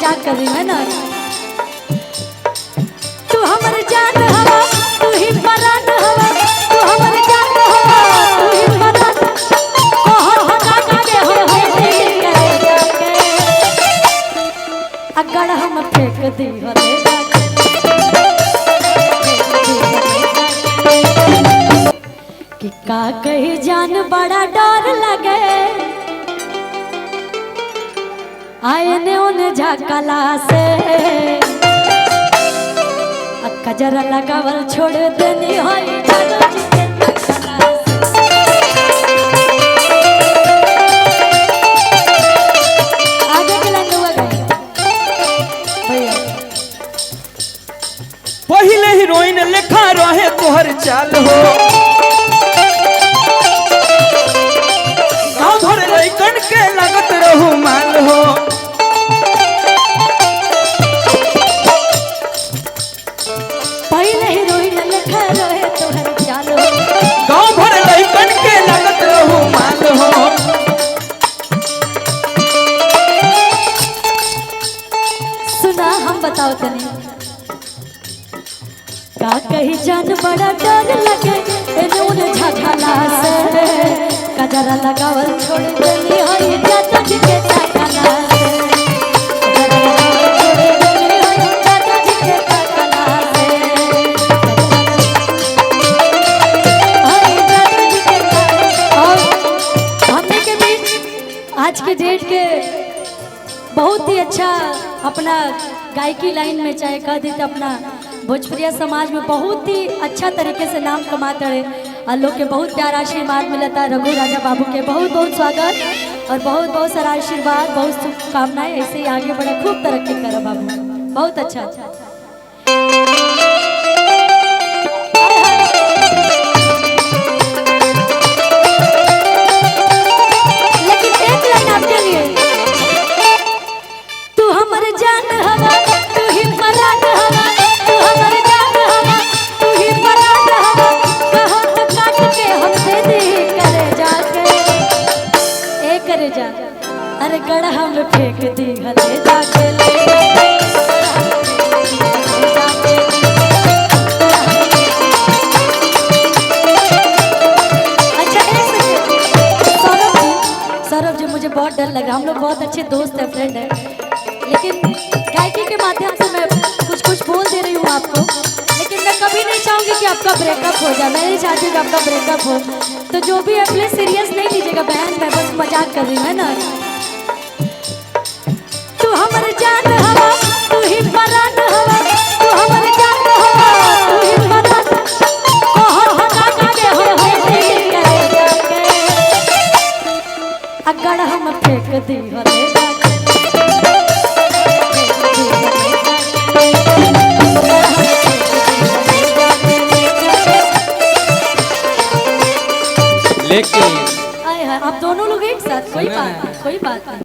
मजाक कर रही है ना। तू हमर जान हवा तू ही परान हवा, तू हमर जान हवा तू ही परान, कोहर हटा के हो दिल करे जाके, अगर हम फेंक दी हो ले कि का कही जान बड़ा डर लगे, आए ने उन्हें झाकला से कजरा लगावल छोड़ देनी होई जानो जी के तकला से। आगे के लाइन हुआ गए भैया पहले हीरोइन लिखा रहे तोहर चाल हो, गाँव भर लइकन के लगत रहू माल हो। पहले हीरोइन लिखा रहे तोहर चाल हो, गाँव भर लइकन के लगत रहू माल हो। सुना हम बताओ तनी का कही जान बड़ा डर लगे, एने उन्हें झाकला से कजरा लगावल छोड़ देनी होई जानो जी के तकला से, कजरा लगावल छोड़ देनी होई जानो जी के तकला से, होई जानो जी के तकला। और हमने के बीच आज के डेट के बहुत ही अच्छा अपना गायकी लाइन में चाहे कह दी तो अपना भोजपुरिया समाज में बहुत ही अच्छा तरीके से नाम कमाते रहे और लोग के बहुत प्यार आशीर्वाद मिलता है। रघु राजा बाबू के बहुत बहुत स्वागत और बहुत बहुत सारा आशीर्वाद, बहुत शुभकामनाएं, ऐसे ही आगे बढ़े, खूब तरक्की करो बाबू, बहुत अच्छा। लेकिन एक लाइन आपके लिए, तू हमर जान हवा तू ही परान हवा, तू हमर जान हवा तू ही परान हवा, कहो तो काट के हम दे दी करे जाके, ए करे जा, अरे गड़ा हम फेंक दी हले जाके ले अच्छा। एक सेकंड सौरभ जी, मुझे बहुत डर लग रहा, हम लोग बहुत अच्छे दोस्त है, फ्रेंड है, लेकिन गायकी के माध्यम से मैं कुछ बोल दे रही हूँ आपको, लेकिन मैं कभी नहीं चाहूँगी कि आपका ब्रेकअप हो जाए, मैं नहीं चाहती कि आपका ब्रेकअप हो, तो जो भी है प्लीज सीरियस नहीं लीजिएगा बहन, मैं बस मजाक कर रही हूँ है ना। तू हमर जान हवा तू ही परान हवा, तू हमर जान हवा तू ही परान, कोहर हटा के हो दिल करे जाके, अगर हम फेंक दी हो ले जाके, लेकिन आप दोनों लोग एक साथ, कोई बात नहीं।